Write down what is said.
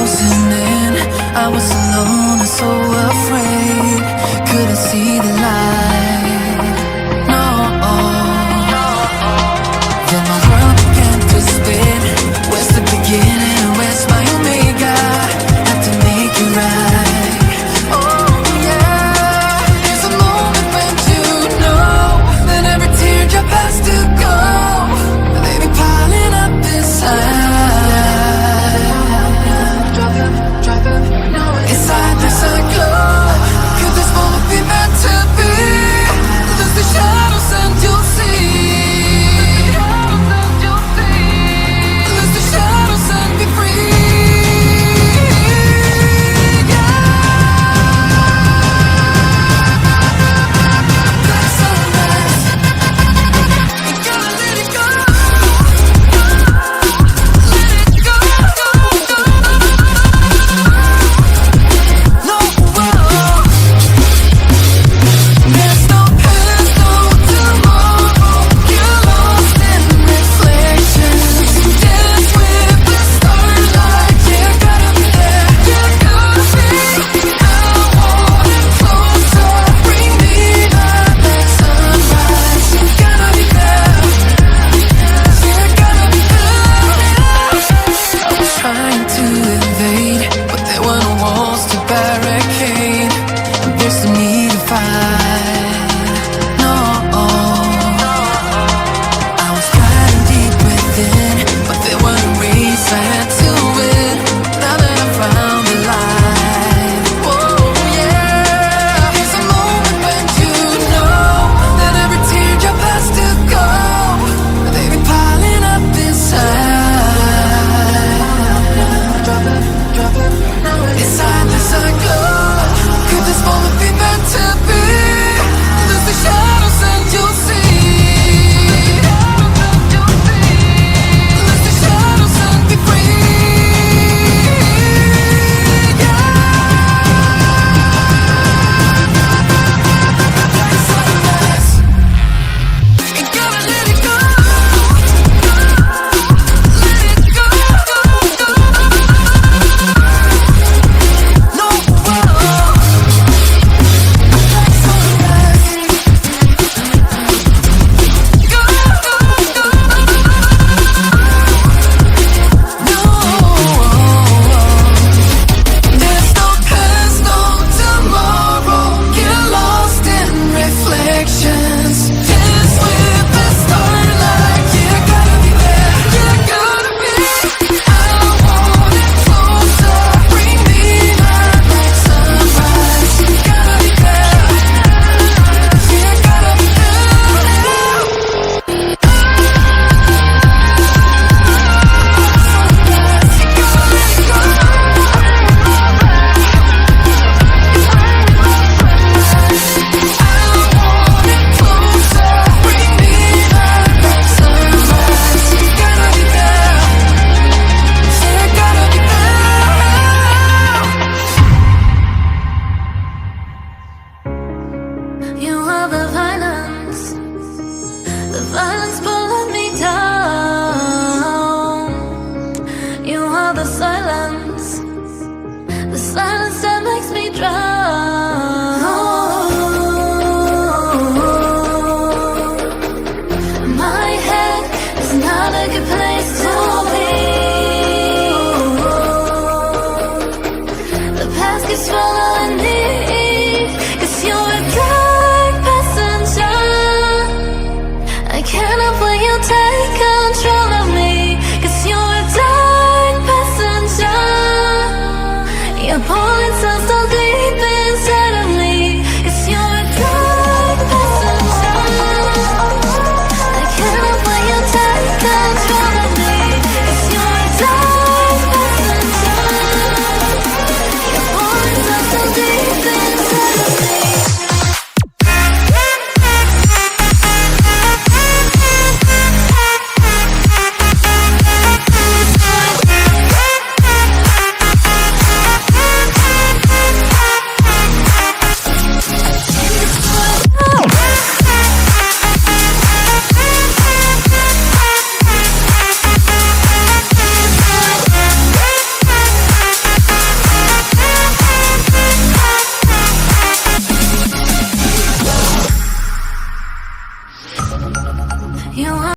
closing in. I was alone and so afraid, couldn't see the light. No. Then my world began to spin. Where's the beginning? Where's my omega? Had to make it right. Oh yeah. There's a moment when you know that every teardrop has to go. They be piling up inside. Inside there's a glow. Could this moment be meant to be? Lose the shadows and you'll see. Lose the shadows and be free. Black sunrise. Ain't gonna let it go. Let it go. No, there's no past, no tomorrow. You're lost in reflections. Dance with the starlight. You gotta be there. You gotta be. I want it closer. Bring me back that sunrise. You gotta be there. You gotta be there. I was trying to invade, but there were no walls to barricade. There's no need to fight. No. I was fighting deep within, but there were no ways I had to win. Now that I found the light. Oh yeah. There's a moment when you know that every teardrop has to go. They be piling up inside. Inside there's a glow. Could this moment be meant to be? Lose the shadows and you'll see. Lose the shadows and be free. Sunrise. Ain't gonna let it go. Let it go. No. There's no past, no tomorrow. Get lost in reflections. Dance with the starlight. You gotta be there. You gotta be. I want it closer. Bring me back that sunrise. You gotta be there. You gotta be You are the violence pulling me down. You are the silence that makes me drown.